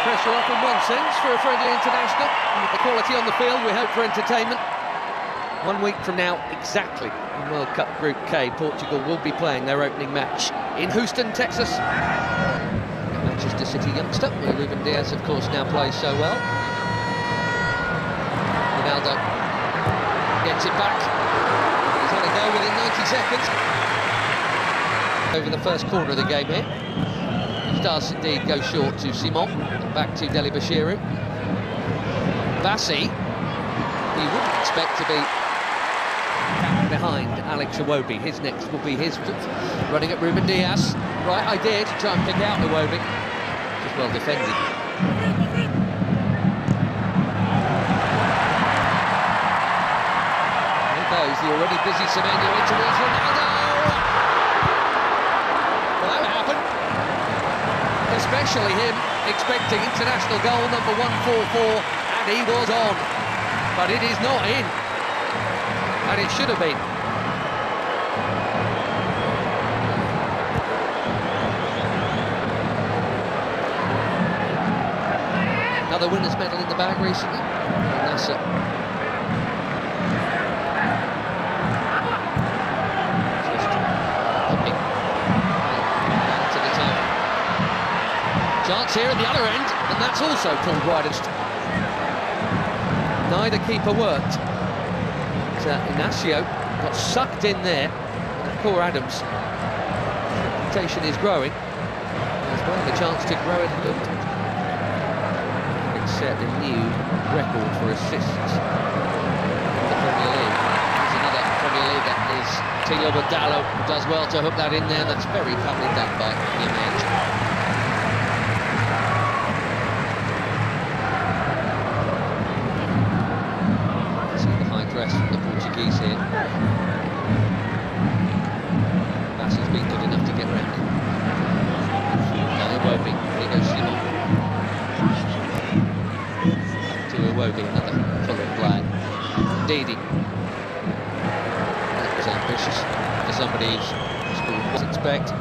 Pressure off in one sense for a friendly international. And with the quality on the field, we hope for entertainment. 1 week from now, exactly, in World Cup Group K, Portugal will be playing their opening match in Houston, Texas. Manchester City youngster, where Ruben Diaz, of course, now plays so well. Ronaldo gets it back. He's had a go within 90 seconds. Over the first corner of the game here. He does indeed go short to Simon. Back to Deli Bashiru. Bassi, he wouldn't expect to be behind Alex Iwobi. His next will be his running at Ruben Diaz. Right idea to try and pick out Iwobi. Just well defended. There goes the already busy Semenyo in towards Ronaldo. Well, that happened. Especially him expecting international goal number 144, and he was on. But it is not in. And it should have been. Another winner's medal in the bag recently. Nasser. Just hopping back to the top. Chance here at the other end, and that's also pulled wide. Neither keeper worked. Inacio got sucked in there. Poor Adams. Reputation is growing. As well, the chance to grow it a little. It's set a new record for assists in the Premier League. There's another Premier League that is Tilo Badalo, who does well to hook that in there. That's very cleverly done by Jimenez. From the Portuguese here. Bassi's been good enough to get round it. Now Iwobi, here goes Simon. To Iwobi, another Fulham player. Didi. That was ambitious for somebody who's scored what to expect.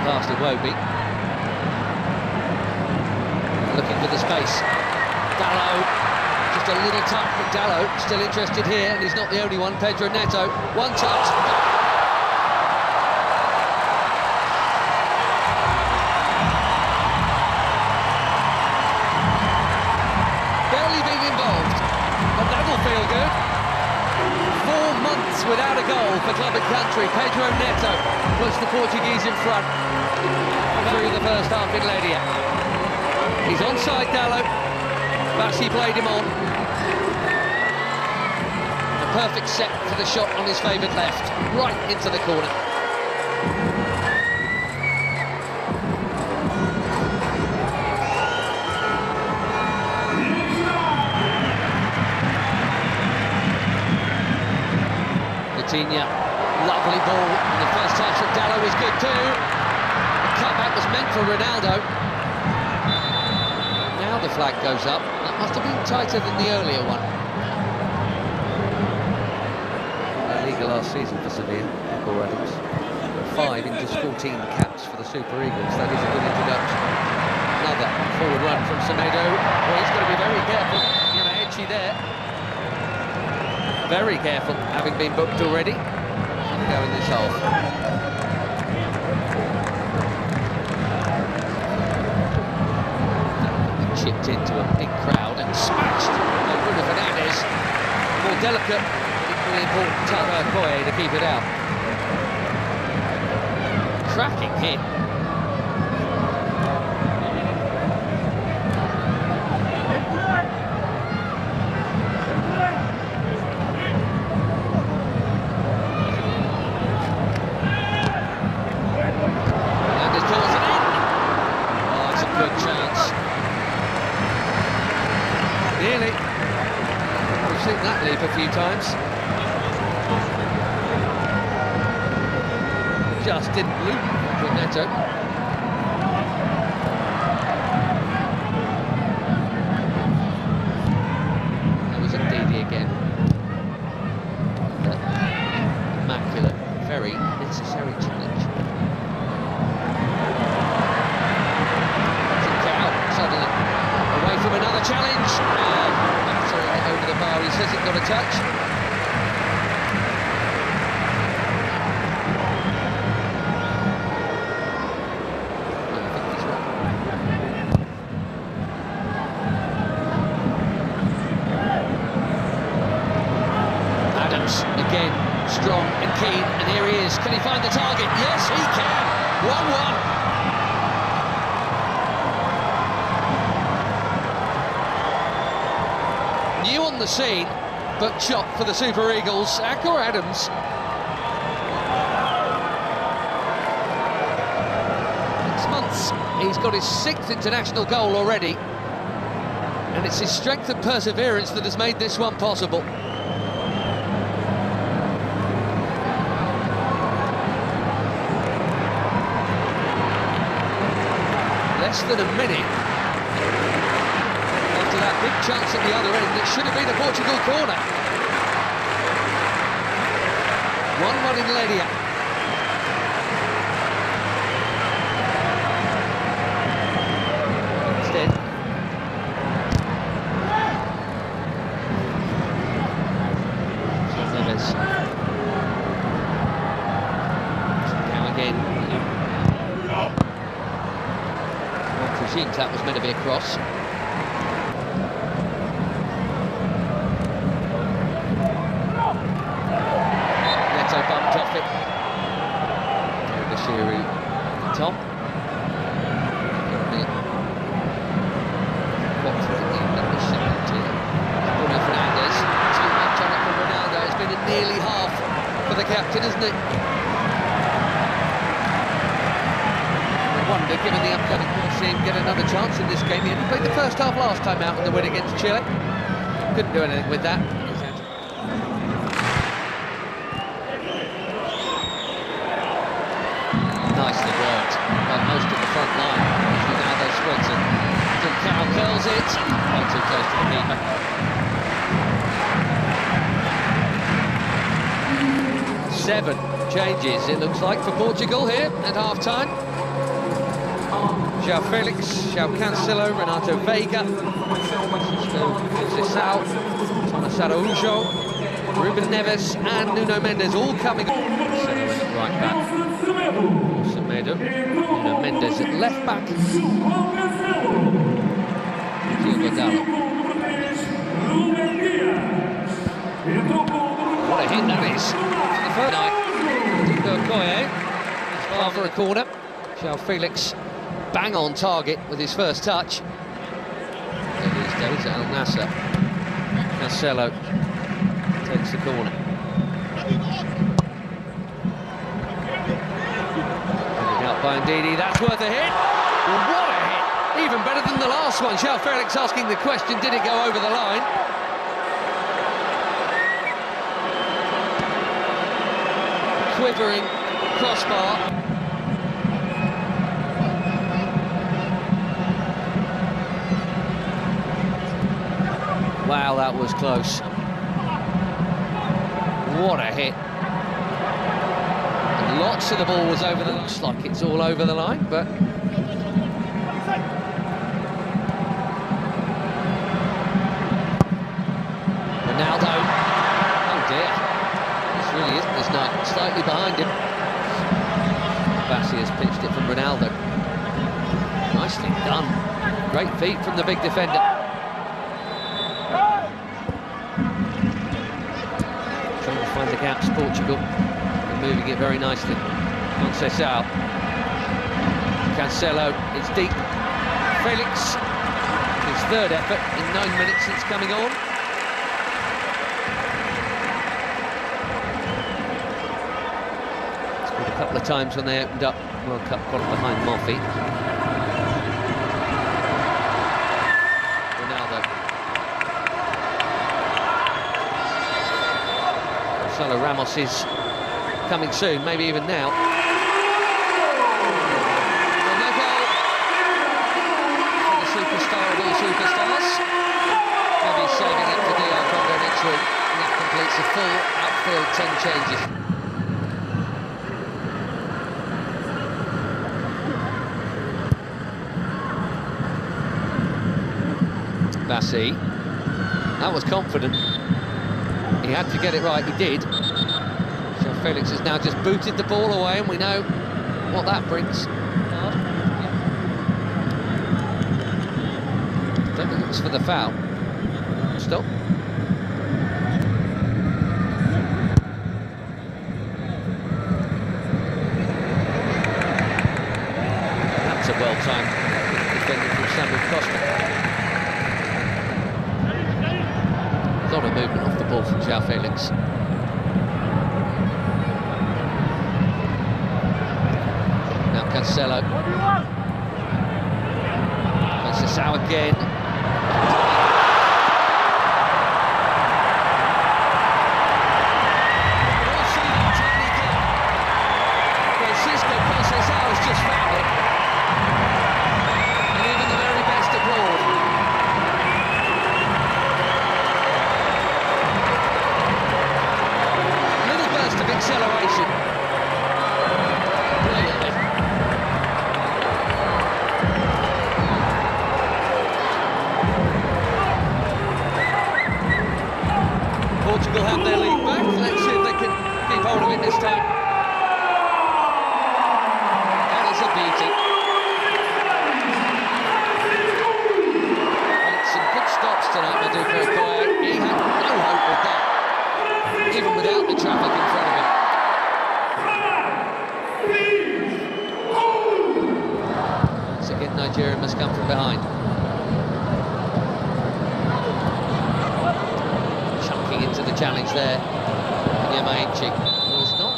Past Iwobi. Looking for the space. Dalot, just a little touch, but Dalot still interested here, and he's not the only one. Pedro Neto, one touch. Barely being involved, but that'll feel good. 4 months without a goal for club and country. Pedro Neto puts the Portuguese in front through the first half in Ledia. He's onside Dalot. Bassi played him on. A perfect set for the shot on his favoured left, right into the corner. Coutinho, lovely ball in the first touch from Dalot was good too. The cutback was meant for Ronaldo. Now the flag goes up. That must have been tighter than the earlier one. La Liga last season for Sevilla, Paul Adams. 5 in just 14 caps for the Super Eagles. That is a good introduction. Another forward run from Semedo. Well, he's got to be very careful. You know, edgy there. Very careful, having been booked already. Go in this half. Chipped into a big crowd and smashed by Bruno Fernandes. More delicate, equally important Tara Koye to keep it out. Cracking hit. Nearly. We've seen that leap a few times. Just didn't loop for Neto. hasn't got a touch. Adams again, strong and keen, and here he is. Can he find the target? Yes, he can. 1-1. New on the scene, but chopped for the Super Eagles. Akor Adams. 6 months, he's got his 6th international goal already, and it's his strength and perseverance that has made this one possible. Less than a minute after that big chance at the other end. It should have been a Portugal corner. 1-1 in Ledia. Instead, Neves. Now again. That was meant to be a cross. Neto bumped off it. Bashiri top. Bruno Fernandes. Too much on it for Ronaldo. It's been a nearly half for the captain, isn't it? Wonder, given the upcoming, we'll see him get another chance in this game. He only played the first half last time out in the win against Chile. Couldn't do anything with that. Nicely worked by most of the front line. Ronaldo spreads it. Carroll curls it. Way too close to the keeper. Seven changes, it looks like, for Portugal here at half-time. João Felix, João Cancelo, Renato Veiga, Conceição, Thomas Araújo, Ruben Neves and Nuno Mendes all coming up. Right back, Semedo, Nuno Mendes at left back, Cucurella. What a hit that is! For the first night, Okoye, far for a corner. João Felix bang on target with his first touch. These days at Al Nassr. Cancelo takes the corner. Out by Ndidi, that's worth a hit. What a hit! Even better than the last one. João Felix asking the question, did it go over the line? Quivering crossbar. Wow, that was close. What a hit. And lots of the ball was over the line. Looks like it's all over the line, but... Ronaldo. Oh dear. This really isn't this night. Slightly behind him. Bassi has pitched it from Ronaldo. Nicely done. Great feet from the big defender. Find the gaps, Portugal, and moving it very nicely. Conceição, Cancelo, it's deep. Felix, his third effort in 9 minutes since coming on. Scored a couple of times when they opened up World Cup qualifier behind Moffi. Ramos is coming soon, maybe even now. No goal for the superstar of all superstars. Maybe saving it for Dion Congo next week, and that completes a full outfield 10 changes. Bassi, that was confident. He had to get it right, he did. So Felix has now just booted the ball away, and we know what that brings. Don't think it was for the foul. Stop. That's a well-timed defending from Samuel Costa. A lot of movement off the ball from João Felix. Now Cancelo. Conceição again. Just found it. And even the very best abroad. A little burst of acceleration. Brilliantly. Portugal have their lead back. Let's see if they can keep hold of it this time. Tonight, Maduka Okoye. He had no hope with that, even without the traffic in front of him. Once again, Nigeria must come from behind. Chunking into the challenge there, Yamaechi, who has not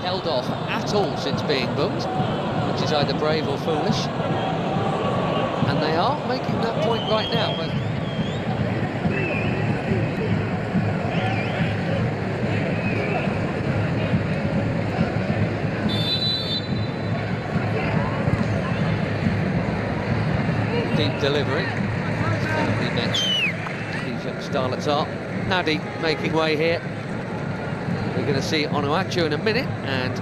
held off at all since being booked, which is either brave or foolish. And they are making that point right now. But deep delivery. Definitely met these young starlets are. Nadi making way here. We're going to see Onuachu in a minute, and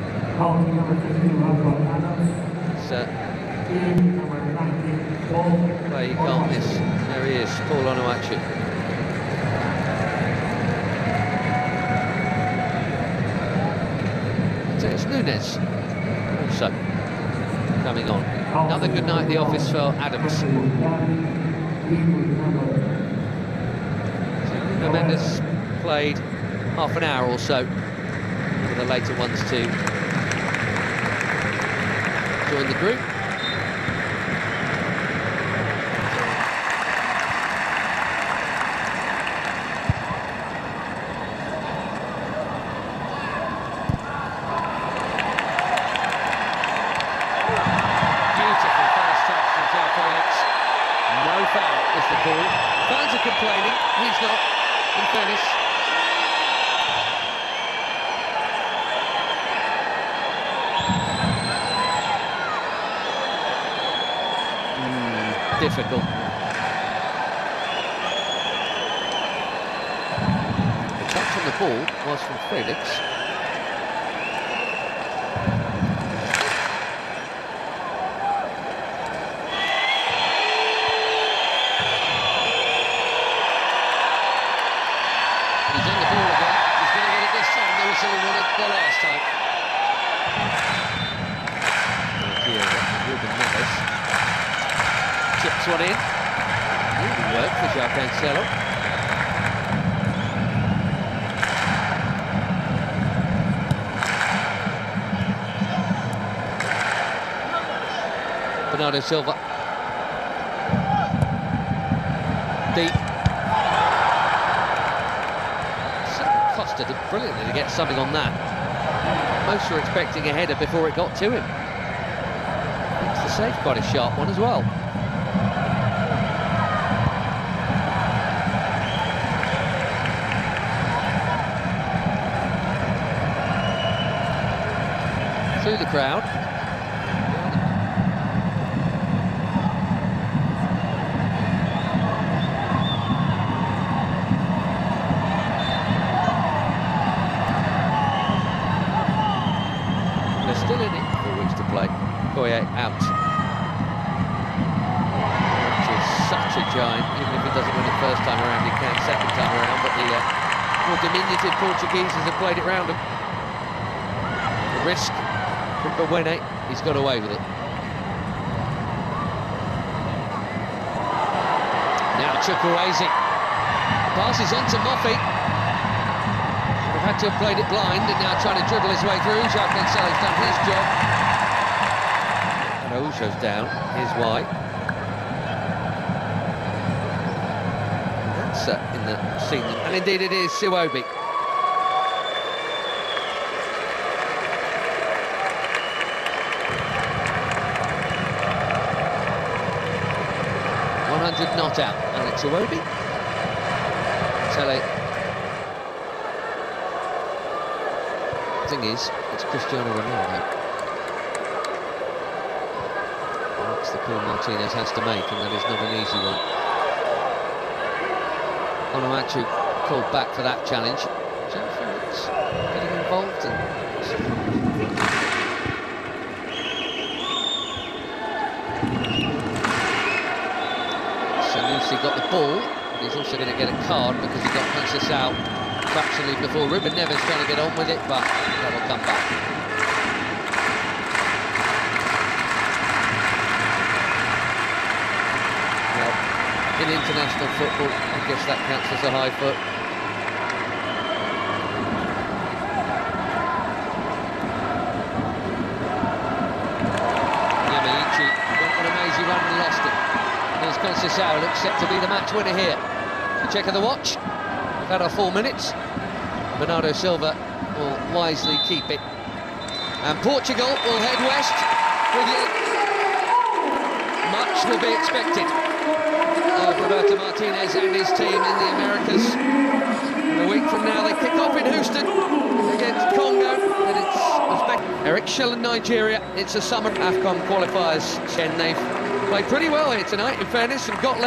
play you can't miss. There he is, Paul Onuachu. So it's Nunes also coming on. Another good night at the office for Adams. So Mendes played half an hour or so for the later ones to join the group. No foul is the call. Fans are complaining, he's not, in fairness. Difficult. The touch on the ball was from Felix. The last time. Chips one in. Really work for João Cancelo. Bernardo Silva. Deep. Costa did brilliantly to get something on that. Most were expecting a header before it got to him. Makes the save quite a sharp one as well. Through the crowd. Still in it, 4 weeks to play. Okoye out. Which is such a giant. Even if he doesn't win it first time around, he can second time around. But the more diminutive Portugueses have played it round them. The risk from Bewene, he's got away with it. Now Chukwueze. Passes on to Moffey. Would have had to have played it blind, and now trying to dribble his way through. João Cancelo's done his job. And Araujo's down. Here's why. That's in the scene, and indeed it is Iwobi. Not out, and it's Iwobi. Tele. Thing is, it's Cristiano Ronaldo. That's the call Martinez has to make, and that is not an easy one. Onuachu called back for that challenge. João Felix getting involved and. He got the ball, but he's also going to get a card because he got Princess out fractionally before. Ruben Neves trying to get on with it, but that will come back. Well, in international football, I guess that counts as a high foot. Yamaichi went on an amazing run and lost it. There's Conceição, looks set to be the match winner here. A check of the watch. We've had our 4 minutes. Bernardo Silva will wisely keep it. And Portugal will head west with you. Much will be expected of Roberto Martinez and his team in the Americas. And a week from now they kick off in Houston against Congo. And it's Uzbek. Eric Shell and Nigeria. It's a summer AFCON qualifiers. And they've played pretty well here tonight, in fairness, and got left.